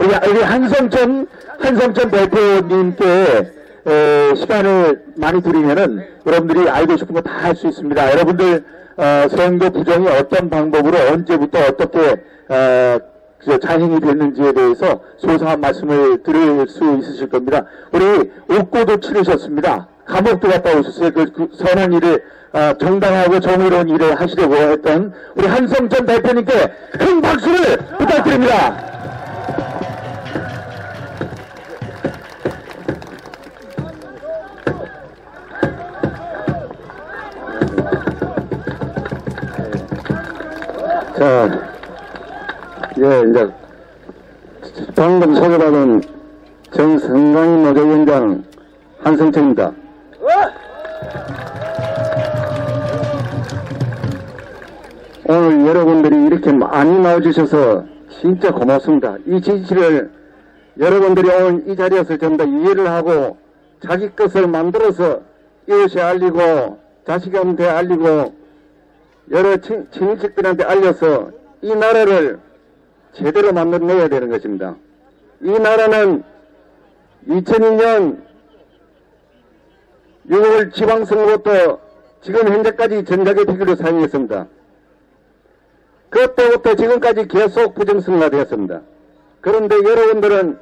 우리 한성천 대표님께 시간을 많이 드리면은 여러분들이 알고 싶은 거 다 할 수 있습니다. 여러분들 선거 부정이 어떤 방법으로 언제부터 어떻게 자행이 됐는지에 대해서 소상한 말씀을 드릴 수 있으실 겁니다. 우리 옥고도 치르셨습니다. 감옥도 갔다 오셨어요. 그 선한 일을 정당하고 정의로운 일을 하시려고 했던 우리 한성천 대표님께 큰 박수를 부탁드립니다. 자, 이제 방금 소개받은 정성강 노조위원장 한성천입니다. 오늘 여러분들이 이렇게 많이 나와주셔서 진짜 고맙습니다. 이 진실을 여러분들이 오늘 이 자리에서 전부 다 이해를 하고 자기 것을 만들어서 이웃에 알리고 자식한테 알리고 여러 친인척들한테 알려서 이 나라를 제대로 만들어내야 되는 것입니다. 이 나라는 2002년 6월 지방선거부터 지금 현재까지 전자개표기를 사용했습니다. 그때부터 지금까지 계속 부정선거가 되었습니다. 그런데 여러분들은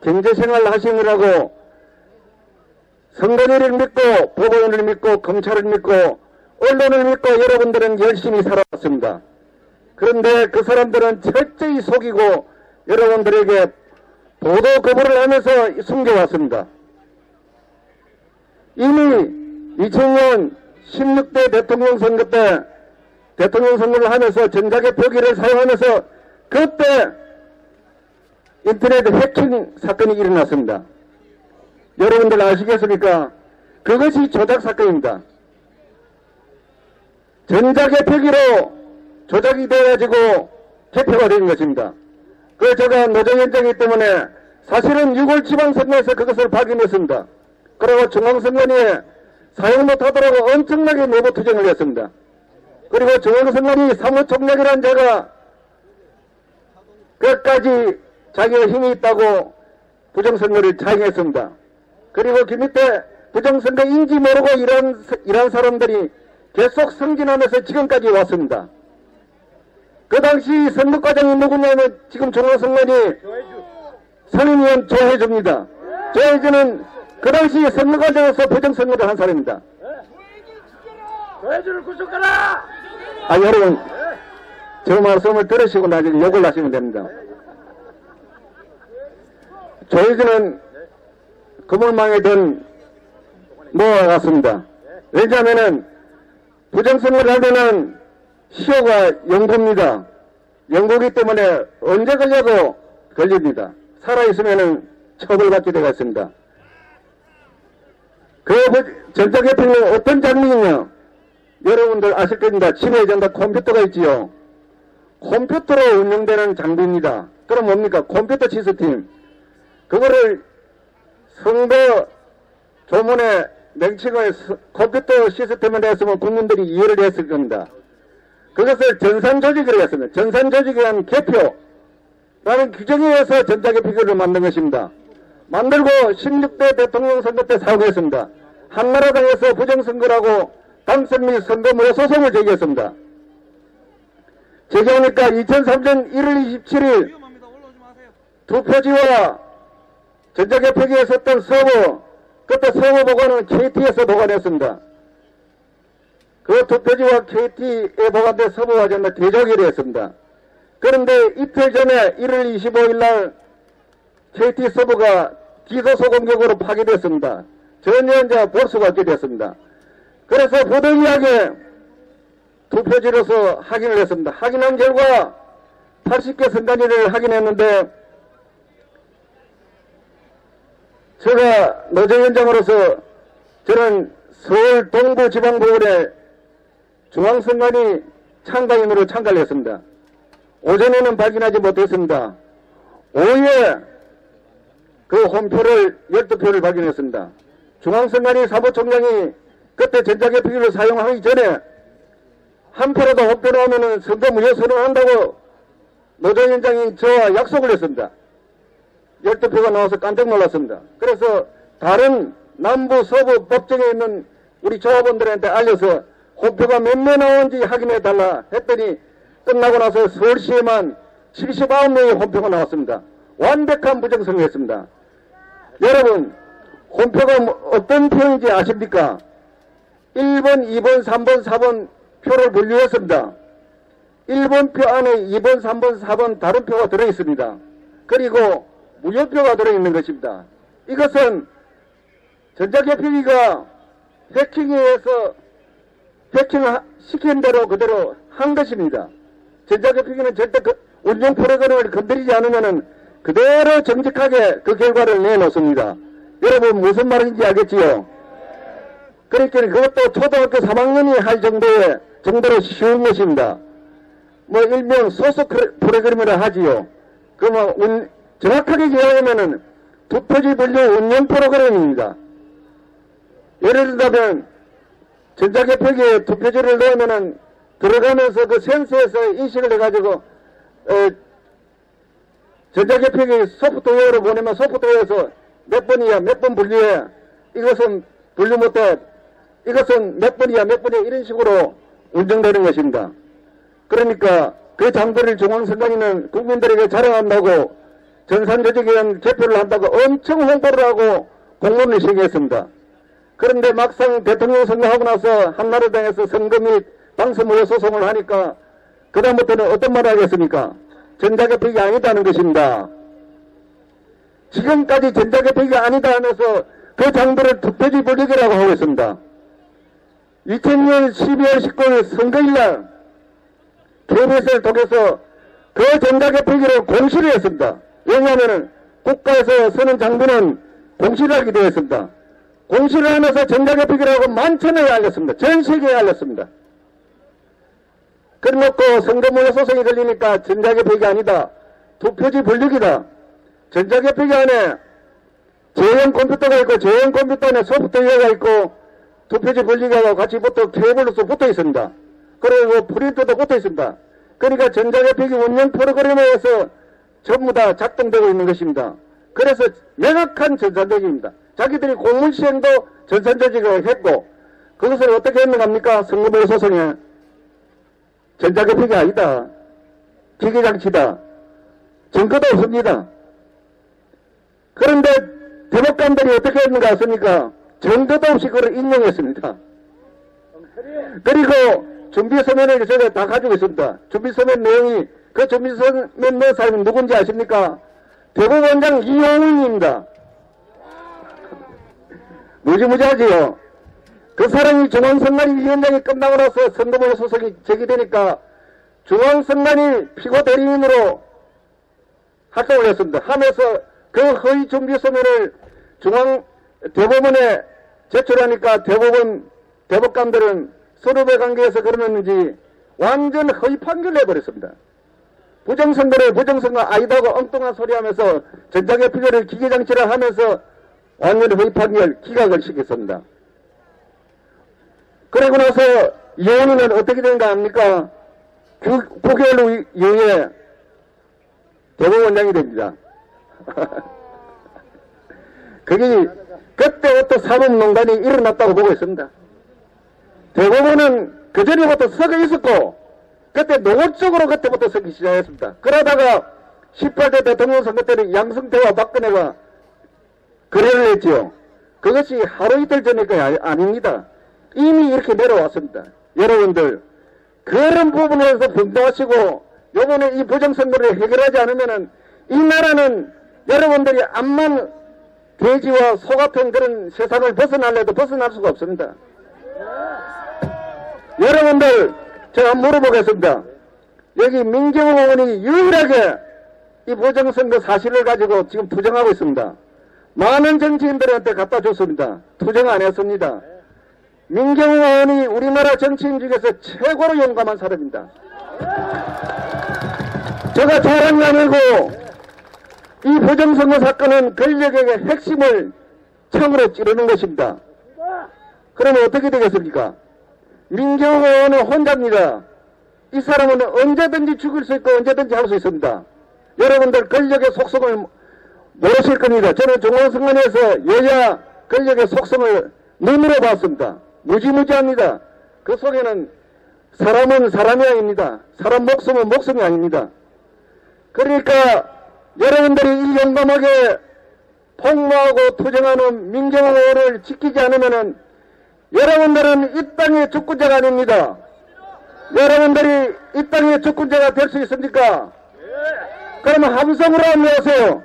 경제생활 하시느라고 선거제를 믿고 법원을 믿고 검찰을 믿고 언론을 믿고 여러분들은 열심히 살아왔습니다. 그런데 그 사람들은 철저히 속이고 여러분들에게 보도 거부를 하면서 숨겨왔습니다. 이미 2000년 16대 대통령 선거 때 대통령 선거를 하면서 전자개표기를 사용하면서 그때 인터넷 해킹 사건이 일어났습니다. 여러분들 아시겠습니까? 그것이 조작 사건입니다. 전자개표기로 조작이 되어가지고 개표가 된 것입니다. 그 제가 노조위원장이기 때문에 사실은 6월 지방선거에서 그것을 확인했습니다. 그리고 중앙선관위에 사용 못하도록 엄청나게 내부 투쟁을 했습니다. 그리고 중앙선관위 사무총장이라는 자가 끝까지 자기가 힘이 있다고 부정선거를 자행했습니다. 그리고 그 밑에 부정선거인지 모르고 이런 사람들이 계속 승진하면서 지금까지 왔습니다. 그 당시 선거과장이 누구냐면 지금 중앙선관위 선임위원 조혜주입니다. 조혜주는 그 당시 선거과장에서 부정선거를 한 사람입니다. 조혜주를 구속하라! 여러분, 저 말씀을 들으시고 나중에 욕을 하시면 됩니다. 조혜주는 그물망에 든 노아와 같습니다. 왜냐하면은 부정선거를 하면은 시효가 영구입니다. 영구기 때문에 언제 걸려도 걸립니다. 살아있으면은 처벌받게 되겠습니다. 그 전자개표는 어떤 장면이냐? 여러분들 아실 겁니다. 침해전자 컴퓨터가 있지요. 컴퓨터로 운영되는 장비입니다. 그럼 뭡니까? 컴퓨터 시스템. 그거를 선거 조문에 명칭을 컴퓨터 시스템에 대해서는 국민들이 이해를 했을 겁니다. 그것을 전산조직이라고 했습니다. 전산조직이란 개표라는 규정에 의해서 전자개표기를 만든 것입니다. 만들고 16대 대통령 선거 때 사용했습니다. 한나라당에서 부정선거라고 당선 및 선거무효 소송을 제기했습니다. 제기하니까 2003년 1월 27일 투표지와 전자개표기에 썼던 서버, 그때 서버 보관은 KT에서 보관했습니다. 그 투표지와 KT에 보관된 서버와 전부 대조기를 했습니다. 그런데 이틀 전에 1월 25일 날 KT 서버가 기소소 공격으로 파괴됐습니다. 전혀 이제 볼 수가 없게 됐습니다. 그래서 부득이하게 투표지로서 확인을 했습니다. 확인한 결과 80개 선관위를 확인했는데 제가 노조위원장으로서 저는 서울 동부지방법원에 중앙선관위 참가인으로 참가를 했습니다. 오전에는 발견하지 못했습니다. 오후에 그 홈표를 12표를 발견했습니다. 중앙선관위 사무총장이 그때 전자개표기를 사용하기 전에 한 표라도 홈표 나오면은 선거 무효 선언한다고 노조위원장이 저와 약속을 했습니다. 12표가 나와서 깜짝 놀랐습니다. 그래서 다른 남부 서부 법정에 있는 우리 조합원들한테 알려서 호표가 몇 명 나온지 확인해 달라 했더니 끝나고 나서 서울시에만 79명의 호표가 나왔습니다. 완벽한 부정선거였습니다. 여러분, 호표가 어떤 표인지 아십니까? 1번, 2번, 3번, 4번 표를 분류했습니다. 1번 표 안에 2번, 3번, 4번 다른 표가 들어있습니다. 그리고 무효표가 들어있는 것입니다. 이것은 전자개표기가 해킹해서 해킹시킨 대로 그대로 한 것입니다. 전자개표기는 절대 운영 프로그램을 건드리지 않으면 그대로 정직하게 그 결과를 내놓습니다. 여러분 무슨 말인지 알겠지요? 그러니까 그것도 초등학교 3학년이 할 정도로 쉬운 것입니다. 뭐 일명 소속 프로그램이라 하지요. 그러면 정확하게 이야기하면은 투표지 분류 운영 프로그램입니다. 예를 들자면 전자개표기에 투표지를 넣으면은 들어가면서 그 센서에서 인식을 해가지고 전자개표기 소프트웨어로 보내면 소프트웨어에서 몇 번이야 몇 번 분류해, 이것은 분류 못해, 이것은 몇 번이야 몇 번이야, 이런 식으로 운영되는 것입니다. 그러니까 그 장부를 중앙선관위는 국민들에게 자랑한다고 전산조직위원 개표를 한다고 엄청 홍보를 하고 공문을 시행했습니다. 그런데 막상 대통령 선거하고 나서 한나라당에서 선거 및 당선무효 소송을 하니까 그다음부터는 어떤 말을 하겠습니까? 전자개표기가 아니다는 것입니다. 지금까지 전자개표기가 아니다 하면서 그 장부를 투표지 분류기라고 하고 있습니다. 2000년 12월 19일 선거일날 KBS를 통해서 그 전자개표기를 공시를 했습니다. 왜냐하면 국가에서 쓰는 장부는 공시를 하게 되어 있습니다. 공시를 하면서 전자개표기라고 만천하에 알렸습니다. 전 세계에 알렸습니다. 그래놓고 선거무효 소송이 걸리니까 전자개표기 아니다, 투표지 분류기다. 전자개표기 안에 제형 컴퓨터가 있고 제형 컴퓨터 안에 소프트웨어가 있고 투표지 분류기하고 같이 케이블로서 붙어 있습니다. 그리고 프린터도 붙어 있습니다. 그러니까 전자개표기 운영 프로그램에서 전부 다 작동되고 있는 것입니다. 그래서 명확한 전산조직입니다. 자기들이 공문 시행도 전산조직을 했고 그것을 어떻게 했는가 합니까? 선거무효 소송에 전자개표기 아니다, 기계장치다, 증거도 없습니다. 그런데 대법관들이 어떻게 했는가 하십니까? 증거도 없이 그걸 인용했습니다. 그리고 준비서면을 제가 다 가지고 있습니다. 준비서면 내용이, 그 준비서면 넣은 사람이 누군지 아십니까? 대법원장 이용훈입니다. 무지무지하지요. 그 사람이 중앙선관위 위원장이 끝나고 나서 선거무효 소송이 제기되니까 중앙선관위 피고 대리인으로 활동을 했습니다. 하면서 그 허위 준비서면을 대법원에 제출하니까 대법관들은 서로의 관계에서 그러는지 완전 허위 판결을 내버렸습니다. 부정선거를 부정선거 아니다고 엉뚱한 소리 하면서 전자개표기를 기계장치를 하면서 완전히 허위 판결 기각을 시켰습니다. 그러고 나서 이혼은 어떻게 된가 합니까? 9개월 이후에 대법원장이 됩니다. 그때부터 사법농단이 일어났다고 보고 있습니다. 대법원은 그 전에부터 썩어 있었고 그때 노골적으로 그때부터 썩기 시작했습니다. 그러다가 18대 대통령 선거 때는 양승태와 박근혜가 거래를 했지요. 그것이 하루 이틀 전이니까 아닙니다. 이미 이렇게 내려왔습니다. 여러분들 그런 부분에서 분노하시고 요번에 이 부정선거를 해결하지 않으면은 이 나라는 여러분들이 암만 돼지와 소 같은 그런 세상을 벗어날래도 벗어날 수가 없습니다. 여러분들 제가 물어보겠습니다. 여기 민경호 의원이 유일하게 이 부정선거 사실을 가지고 지금 투정하고 있습니다. 많은 정치인들한테 갖다 줬습니다. 투정 안 했습니다. 민경호 의원이 우리나라 정치인 중에서 최고로 용감한 사람입니다. 제가 자랑이 아니고 이 부정선거 사건은 권력의 핵심을 창으로 찌르는 것입니다. 그러면 어떻게 되겠습니까? 민경호 의원은 혼자입니다. 이 사람은 언제든지 죽일 수 있고 언제든지 할 수 있습니다. 여러분들 권력의 속성을 모르실 겁니다. 저는 중앙선관위에서 여야 권력의 속성을 눈으로 봤습니다. 무지무지합니다. 그 속에는 사람은 사람이 아닙니다. 사람 목숨은 목숨이 아닙니다. 그러니까 여러분들이 이 용감하게 폭로하고 투쟁하는 민정호를 지키지 않으면은 여러분들은 이 땅의 주권자가 아닙니다. 여러분들이 이 땅의 주권자가 될 수 있습니까? 그러면 함성으로 한번 해보세요.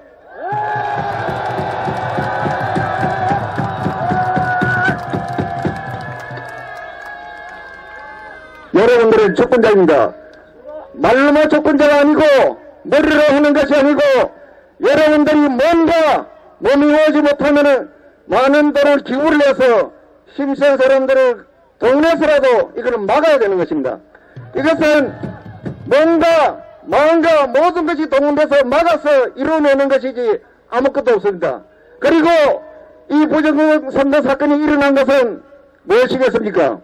여러분들은 주권자입니다. 말로만 주권자가 아니고 머리로 하는 것이 아니고 여러분들이 뭔가 몸이 오지 못하면 많은 돈을 기부를 해서 심센 사람들을 동네에서라도 이거는 막아야 되는 것입니다. 이것은 뭔가 마음과 모든 것이 동원돼서 막아서 이루어내는 것이지 아무것도 없습니다. 그리고 이 부정선거 사건이 일어난 것은 무엇이겠습니까?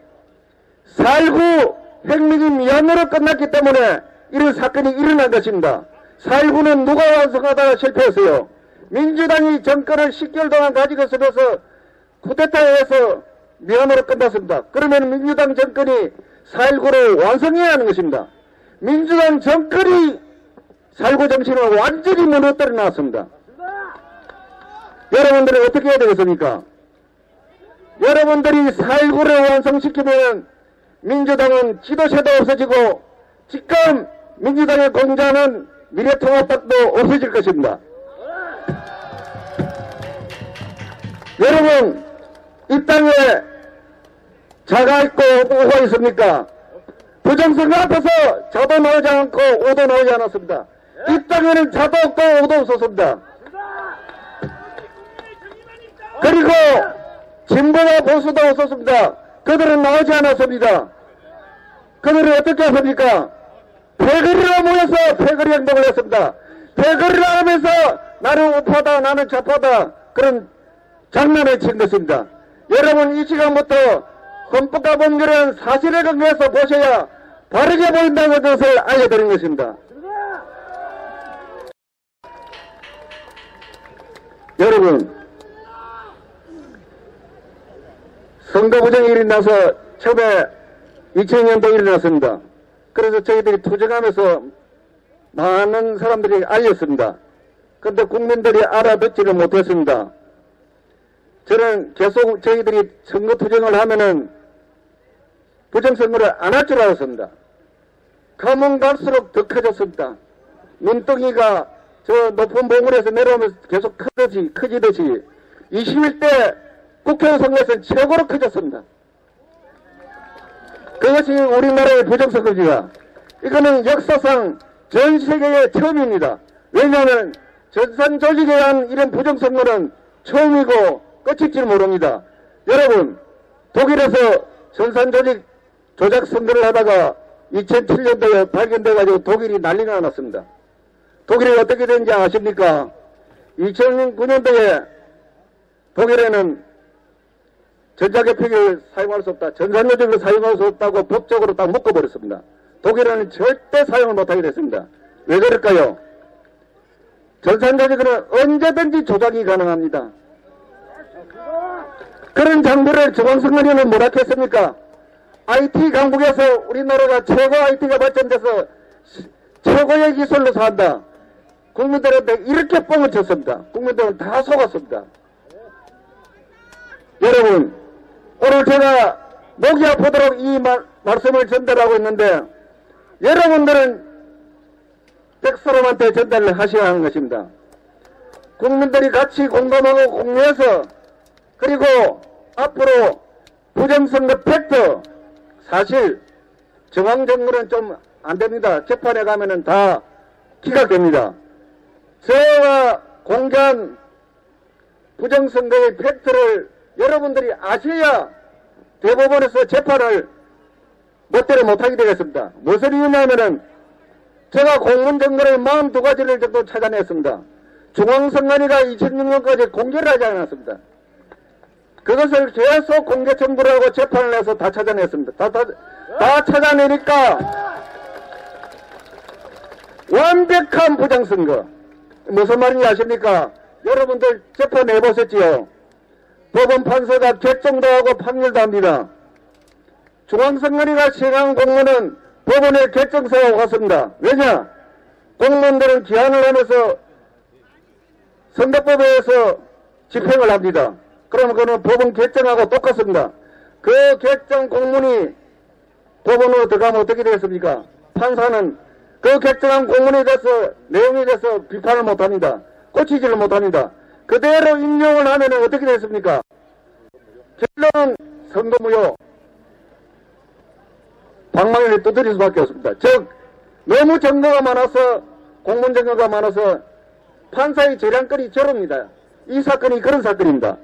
4.19 혁명이 미완으로 끝났기 때문에 이런 사건이 일어난 것입니다. 4.19는 누가 완성하다가 실패했어요? 민주당이 정권을 10개월 동안 가지고 있으면서 쿠데타에 의해서 미완으로 끝났습니다. 그러면 민주당 정권이 4.19를 완성해야 하는 것입니다. 민주당 정권이 4.19 정신을 완전히 무너뜨려 놨습니다. 여러분들은 어떻게 해야 되겠습니까? 여러분들이 4.19를 완성시키면 민주당은 지도세도 없어지고 지금 민주당의 공자는 미래통합당도 없어질 것입니다. 여러분, 이 땅에 자가 있고 오가 있습니까? 부정선거 앞에서 자도 나오지 않고 오도 나오지 않았습니다. 이 땅에는 자도 없고 오도 없었습니다. 그리고 진보와 보수도 없었습니다. 그들은 나오지 않았습니다. 그들은 어떻게 했습니까? 패거리로 모여서 패거리 행동을 했습니다. 패거리를 하면서 나는 우파다 나는 좌파다 그런 장난을 친 것입니다. 여러분 이 시간부터 헌법과 법률은 사실에 근거해서 보셔야 바르게 보인다는 것을 알려드린 것입니다. 여러분 선거 부정이 일어나서 처음에 2000년도에 일어났습니다. 그래서 저희들이 투쟁하면서 많은 사람들이 알렸습니다. 그런데 국민들이 알아듣지를 못했습니다. 저는 계속 저희들이 선거 투쟁을 하면은 부정선거를 안 할 줄 알았습니다. 가면 갈수록 더 커졌습니다. 눈덩이가 저 높은 봉우리에서 내려오면서 계속 커지듯이 21대 국회의원 선거에서 최고로 커졌습니다. 그것이 우리나라의 부정선거입니다. 이거는 역사상 전 세계의 처음입니다. 왜냐하면 전산 조직에 의한 이런 부정선거는 처음이고 끝일지 모릅니다. 여러분 독일에서 전산 조직 조작 선거를 하다가 2007년도에 발견돼가지고 독일이 난리가 났습니다. 독일이 어떻게 된지 아십니까? 2009년도에 독일에는 전자개표기를 사용할 수 없다. 전산조직을 사용할 수 없다고 법적으로 딱 묶어버렸습니다. 독일은 절대 사용을 못하게 됐습니다. 왜 그럴까요? 전산조직은 언제든지 조작이 가능합니다. 그런 장비를 중앙선관위는 뭐라 했습니까? IT 강국에서 우리나라가 최고 IT가 발전돼서 최고의 기술로 산다. 국민들한테 이렇게 뻥을 쳤습니다. 국민들은 다 속았습니다. 여러분 오늘 제가 목이 아프도록 이 말씀을 전달하고 있는데 여러분들은 백사람한테 전달을 하셔야 하는 것입니다. 국민들이 같이 공감하고 공유해서 그리고 앞으로 부정선거 팩트 사실 정황정보는 좀 안됩니다. 재판에 가면은 다 기각됩니다. 제가 공개한 부정선거의 팩트를 여러분들이 아셔야 대법원에서 재판을 멋대로 못하게 되겠습니다. 무슨 이유냐면은 제가 공문정보를 42가지를 정도 찾아냈습니다. 중앙선관위가 2006년까지 공개를 하지 않았습니다. 그것을 계속 공개 청구를 하고 재판을 해서 다 찾아냈습니다. 다 찾아내니까 완벽한 부정선거. 무슨 말인지 아십니까? 여러분들 재판해보셨지요? 법원 판사가 결정도 하고 판결도 합니다. 중앙선관위가 시행한 공문은 법원의 결정서와 같습니다. 왜냐? 공무원들은 기한을 하면서 선거법에 의해서 집행을 합니다. 그러면 그는 법원 결정하고 똑같습니다. 그 결정 공문이 법원으로 들어가면 어떻게 되겠습니까? 판사는 그 결정한 공문에 대해서 내용에 대해서 비판을 못합니다. 고치지를 못합니다. 그대로 인용을 하면 어떻게 되겠습니까? 결론은 선거무효, 방망이를 두드릴 수밖에 없습니다. 즉 너무 증거가 많아서, 공문 증거가 많아서 판사의 재량권이 저릅니다. 이 사건이 그런 사건입니다.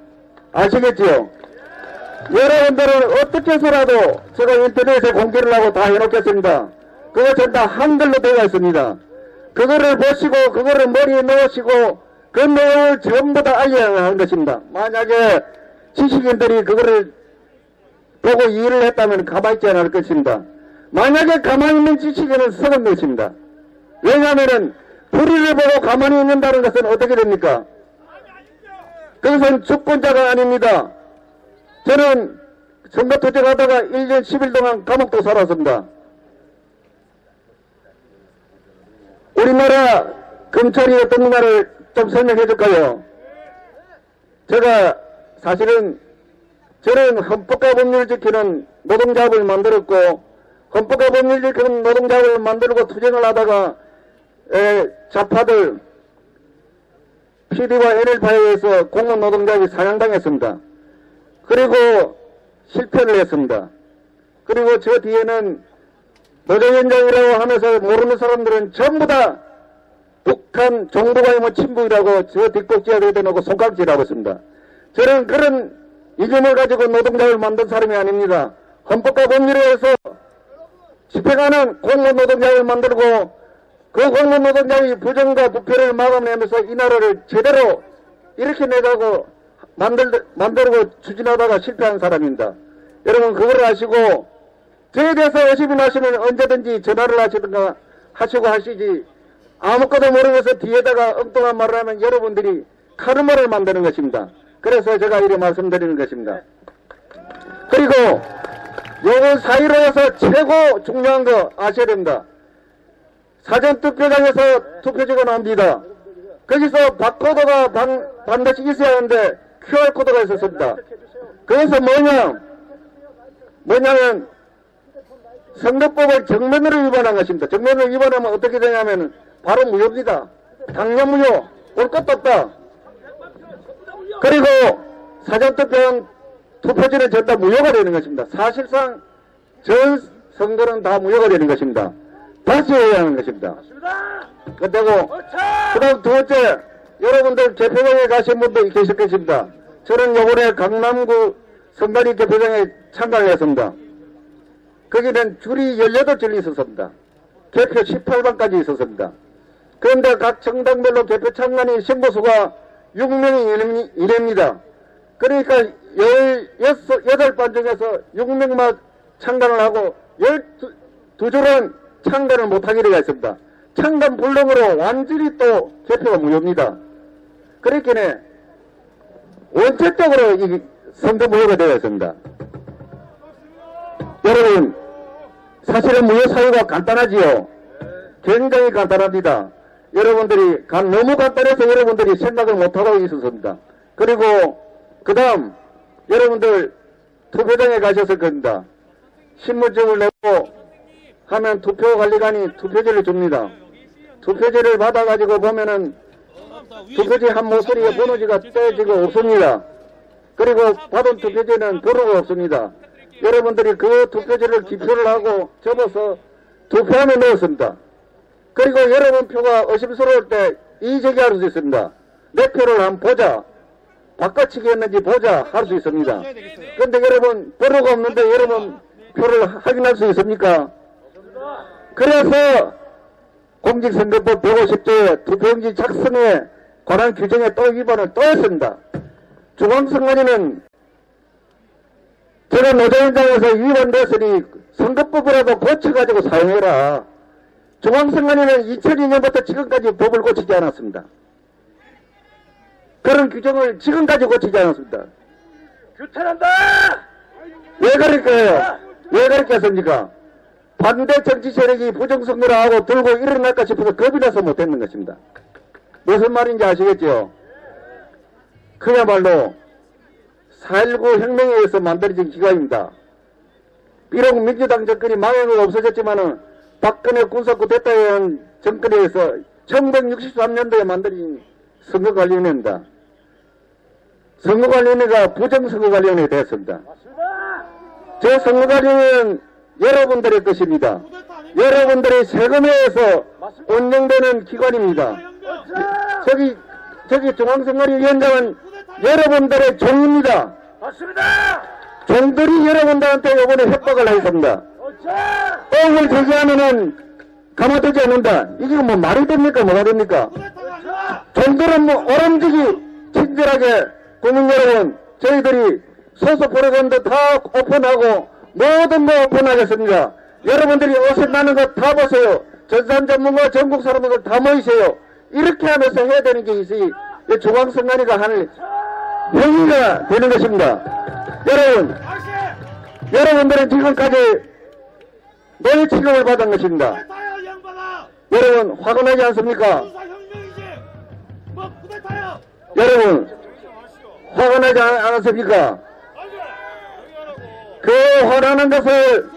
아시겠지요? 여러분들은 어떻게 해서라도 제가 인터넷에 공개를 하고 다 해놓겠습니다. 그거 전부 다 한글로 되어 있습니다. 그거를 보시고 그거를 머리에 넣으시고 그 내용을 전부 다 알려야 하는 것입니다. 만약에 지식인들이 그거를 보고 이해를 했다면 가만히 있지 않을 것입니다. 만약에 가만히 있는 지식인은 썩은 것입니다. 왜냐하면 불의를 보고 가만히 있는다는 것은 어떻게 됩니까? 그것은 주권자가 아닙니다. 저는 선거 투쟁하다가 1년 10일 동안 감옥도 살았습니다. 우리나라 검찰이 어떤 문화를 좀 설명해 줄까요? 제가 사실은 저는 헌법과 법률을 지키는 노동자합을 만들었고, 헌법과 법률을 지키는 노동자합을 만들고 투쟁을 하다가 좌파들 PD와 NL파에 의해서 공무원 노동자합이 사냥당했습니다. 그리고 실패를 했습니다. 그리고 저 뒤에는 노조위원장이라고 하면서 모르는 사람들은 전부 다 북한 정부가 뭐 친북이라고 저 뒷꼭지에 대놓고 손깍지라고 했습니다. 저는 그런 이념을 가지고 노동자를 만든 사람이 아닙니다. 헌법과 법률에 의해서 집행하는 공무원 노동자를 만들고 그 공무원 노동자의 부정과 부패를 막아내면서 이 나라를 제대로 이렇게 내가고 만들고 추진하다가 실패한 사람입니다. 여러분 그걸 아시고 저에 대해서 의심이 나시면 언제든지 전화를 하시든가 하시고 하시지, 아무것도 모르면서 뒤에다가 엉뚱한 말을 하면 여러분들이 카르마를 만드는 것입니다. 그래서 제가 이렇게 말씀드리는 것입니다. 그리고 요거 사이로 해서 최고 중요한 거 아셔야 됩니다. 사전투표장에서 투표지가 나옵니다. 거기서 바코드가 반드시 있어야 하는데 QR코드가 있었습니다. 그래서 뭐냐면 선거법을 정면으로 위반한 것입니다. 정면으로 위반하면 어떻게 되냐면 바로 무효입니다. 당연 무효. 올 것도 없다. 그리고 사전투표용 투표지는 전부 다 무효가 되는 것입니다. 사실상 전 선거는 다 무효가 되는 것입니다. 다시 해야 하는 것입니다. 그리고 그 다음 두 번째, 여러분들 개표장에 가신 분도 계실 것입니다. 저는 요번에 강남구 선관위 개표장에 참가를 했습니다. 거기는 줄이 18줄이 있었습니다. 개표 18번까지 있었습니다. 그런데 각 정당별로 개표 참관인 신고수가 6명이 이랍니다. 그러니까 18반 중에서 6명만 참관을 하고 12줄은 참관을 못하게 되어 있습니다. 참관 불능으로 완전히 또 개표가 무효입니다. 그렇기에 원칙적으로 이 선거 무효가 되어 있습니다. 여러분, 사실은 무효 사유가 간단하지요. 굉장히 간단합니다. 여러분들이 너무 간단해서 여러분들이 생각을 못하고 있었습니다. 그리고 그 다음 여러분들 투표장에 가셨을 겁니다. 신분증을 내고 하면 투표관리관이 투표지를 줍니다. 투표지를 받아가지고 보면은 투표지 한 목소리에 번호지가 떼지고 없습니다. 그리고 받은 투표지는 번호가 없습니다. 여러분들이 그 투표지를 기표를 하고 접어서 투표함에 넣었습니다. 그리고 여러분 표가 의심스러울 때 이의제기할 수 있습니다. 내 표를 한번 보자, 바꿔치기 했는지 보자 할 수 있습니다. 그런데 여러분 번호가 없는데 여러분 표를 확인할 수 있습니까? 그래서 공직선거법 150조의 투표용지 작성에 관한 규정에 또 위반을 또 했습니다. 중앙선관위는 제가 노조위원장에서 위반됐으니 선거법이라도 고쳐가지고 사용해라. 중앙선관위는 2002년부터 지금까지 법을 고치지 않았습니다. 이런 규정을 지금까지 고치지 않았습니다. 규탄한다! 왜 그럴까요? 왜 그렇게 했습니까? 반대 정치 세력이 부정선거를 하고 들고 일어날까 싶어서 겁이 나서 못했는 것입니다. 무슨 말인지 아시겠죠? 그야말로 4.19 혁명에 의해서 만들어진 기관입니다. 비록 민주당 정권이 망하고 없어졌지만은 박근혜 군사구 됐다에 한 정권에 의해서 1963년도에 만들어진 선거관리위원회입니다. 선거관리위원회가 부정선거관리위원회가 되었습니다. 저 선거관리위원회는 여러분들의 것입니다. 여러분들의 세금에 의해서 운영되는 기관입니다. 저기 중앙선거위원장은 여러분들의 종입니다. 맞습니다! 종들이 여러분들한테 이번에 협박을 하였습니다. 뻥을 제기하면은 가만두지 않는다. 이게 뭐 말이 됩니까? 뭐가 됩니까? 종들은 뭐 오름지기 친절하게 국민 여러분, 저희들이 소속 프로그램도 다 오픈하고 모든 거 오픈하겠습니다. 여러분들이 어색나는 거 다 보세요. 전산 전문가 전국 사람들 다 모이세요. 이렇게 하면서 해야 되는 게 있으니 중앙선관위가 하는 행위가 되는 것입니다. 여러분, 여러분들은 지금까지 노예 취급을 받은 것입니다. 여러분 화가 나지 않습니까? 여러분 화가 나지 않았습니까? 그 화나는 것을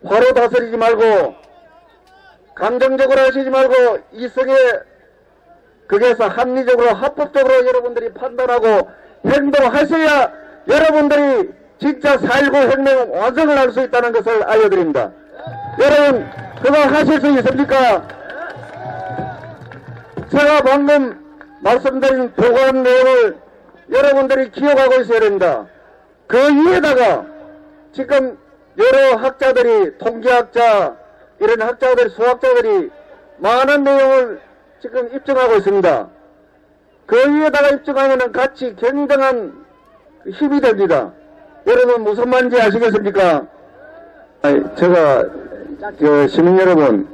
화로 다스리지 말고 감정적으로 하시지 말고 이성에 거기에서 합리적으로 합법적으로 여러분들이 판단하고 행동하셔야 여러분들이 진짜 4.19 혁명 완성을 할 수 있다는 것을 알려드립니다. 여러분 그거 하실 수 있습니까? 제가 방금 말씀드린 보고한 내용을 여러분들이 기억하고 있어야 됩니다. 그 위에다가 지금 여러 학자들이 통계학자 이런 학자들 수학자들이 많은 내용을 지금 입증하고 있습니다. 그 위에다가 입증하면은 같이 굉장한 힘이 됩니다. 여러분 무슨 말인지 아시겠습니까? 제가 시민 여러분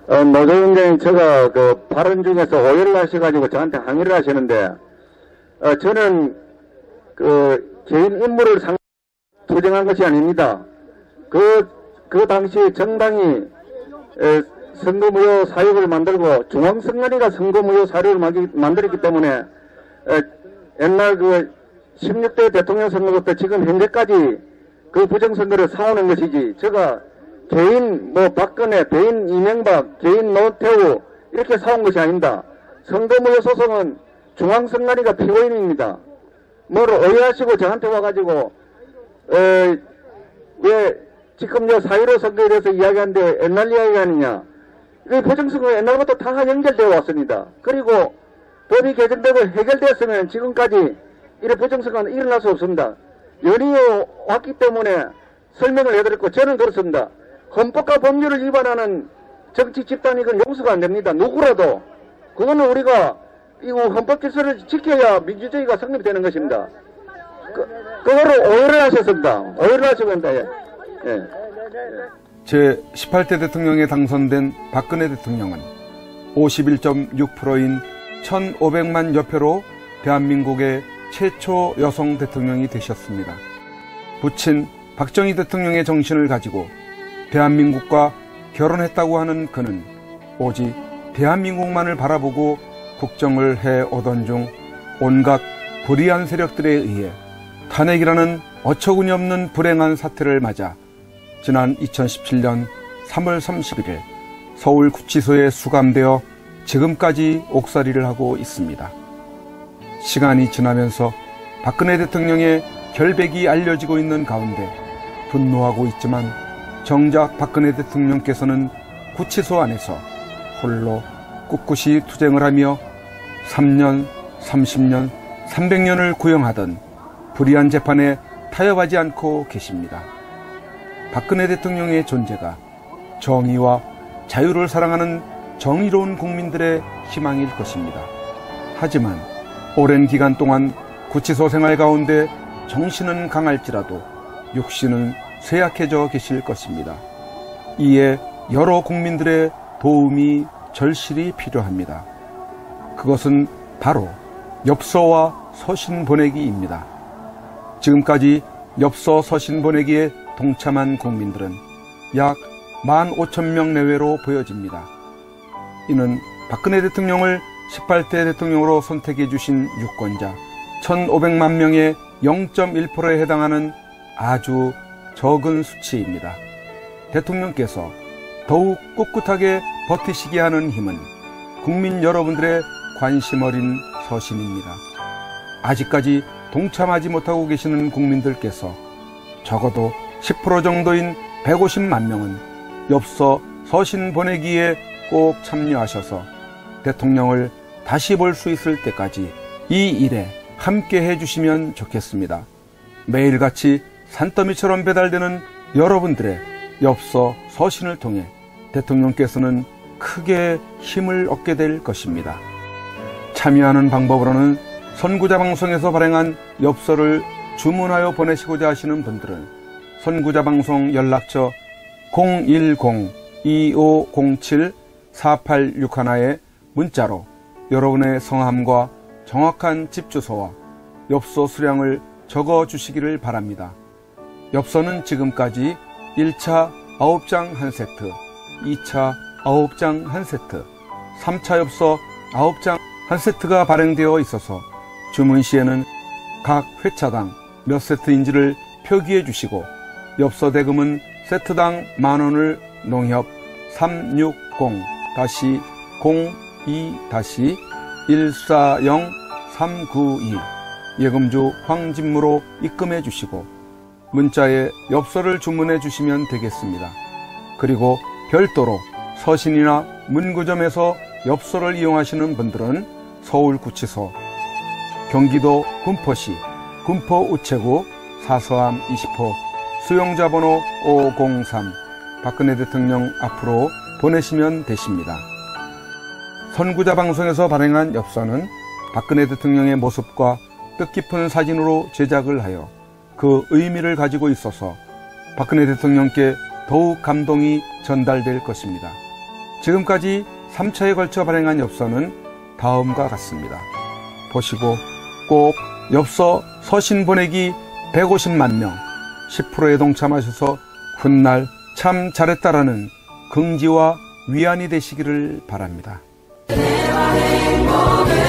노조위원장이 제가 그 발언 중에서 오해를 하셔가지고 저한테 항의를 하시는데 저는 그 개인 인물을 투쟁한 것이 아닙니다. 그 당시 정당이 선거무효 사유를 만들고 중앙선관위가 선거무효 사유를 만들었기 때문에 옛날 그 16대 대통령 선거부터 지금 현재까지 그 부정선거를 사오는 것이지 제가 개인 뭐 박근혜, 개인 이명박, 개인 노태우 이렇게 사온 것이 아닙니다. 선거무효 소송은 중앙선관위가 피고인입니다. 뭘 오해하시고 저한테 와가지고 왜 지금 요 4.15 선거에 대해서 이야기하는데 옛날 이야기 아니냐. 이 부정선거 옛날부터 다 연결되어 왔습니다. 그리고 법이 개정되고 해결되었으면 지금까지 이런 부정선거는 일어날 수 없습니다. 연이어 왔기 때문에 설명을 해드렸고 저는 그렇습니다. 헌법과 법률을 위반하는 정치 집단이 그건 용서가 안 됩니다. 누구라도. 그거는 우리가 이 헌법 질서를 지켜야 민주주의가 성립되는 것입니다. 그거를 오해를 하셨습니다. 오해를 하시면 됩니다. 예. 제18대 대통령에 당선된 박근혜 대통령은 51.6%인 1,500만 여표로 대한민국의 최초 여성 대통령이 되셨습니다. 부친 박정희 대통령의 정신을 가지고 대한민국과 결혼했다고 하는 그는 오직 대한민국만을 바라보고 국정을 해오던 중 온갖 불의한 세력들에 의해 탄핵이라는 어처구니 없는 불행한 사태를 맞아 지난 2017년 3월 31일 서울구치소에 수감되어 지금까지 옥살이를 하고 있습니다. 시간이 지나면서 박근혜 대통령의 결백이 알려지고 있는 가운데 분노하고 있지만 정작 박근혜 대통령께서는 구치소 안에서 홀로 꿋꿋이 투쟁을 하며 3년, 30년, 300년을 구형하던 불의한 재판에 타협하지 않고 계십니다. 박근혜 대통령의 존재가 정의와 자유를 사랑하는 정의로운 국민들의 희망일 것입니다. 하지만 오랜 기간 동안 구치소 생활 가운데 정신은 강할지라도 육신은 쇠약해져 계실 것입니다. 이에 여러 국민들의 도움이 절실히 필요합니다. 그것은 바로 엽서와 서신 보내기입니다. 지금까지 엽서 서신 보내기에 동참한 국민들은 약 15,000명 내외로 보여집니다. 이는 박근혜 대통령을 18대 대통령으로 선택해 주신 유권자 1,500만 명의 0.1%에 해당하는 아주 적은 수치입니다. 대통령께서 더욱 꿋꿋하게 버티시게 하는 힘은 국민 여러분들의 관심 어린 서신입니다. 아직까지 동참하지 못하고 계시는 국민들께서 적어도 10% 정도인 150만 명은 엽서 서신 보내기에 꼭 참여하셔서 대통령을 다시 볼 수 있을 때까지 이 일에 함께 해주시면 좋겠습니다. 매일같이 산더미처럼 배달되는 여러분들의 엽서 서신을 통해 대통령께서는 크게 힘을 얻게 될 것입니다. 참여하는 방법으로는 선구자 방송에서 발행한 엽서를 주문하여 보내시고자 하시는 분들은 선구자 방송 연락처 010-2507-4861에 문자로 여러분의 성함과 정확한 집 주소와 엽서 수량을 적어 주시기를 바랍니다. 엽서는 지금까지 1차 9장 1세트, 2차 9장 1세트, 3차 엽서 9장 1세트가 발행되어 있어서 주문 시에는 각 회차당 몇 세트인지를 표기해 주시고 엽서 대금은 세트당 만원을 농협 360-02-140-392 예금주 황진무로 입금해 주시고 문자에 엽서를 주문해 주시면 되겠습니다. 그리고 별도로 서신이나 문구점에서 엽서를 이용하시는 분들은 서울구치소, 경기도 군포시 군포우체구 사서함 20호 수용자 번호 503 박근혜 대통령 앞으로 보내시면 되십니다. 선구자 방송에서 발행한 엽서는 박근혜 대통령의 모습과 뜻깊은 사진으로 제작을 하여 그 의미를 가지고 있어서 박근혜 대통령께 더욱 감동이 전달될 것입니다. 지금까지 3차에 걸쳐 발행한 엽서는 다음과 같습니다. 보시고 꼭 엽서 서신 보내기 150만 명 10%에 동참하셔서 훗날 참 잘했다라는 긍지와 위안이 되시기를 바랍니다. 은혜와 행복을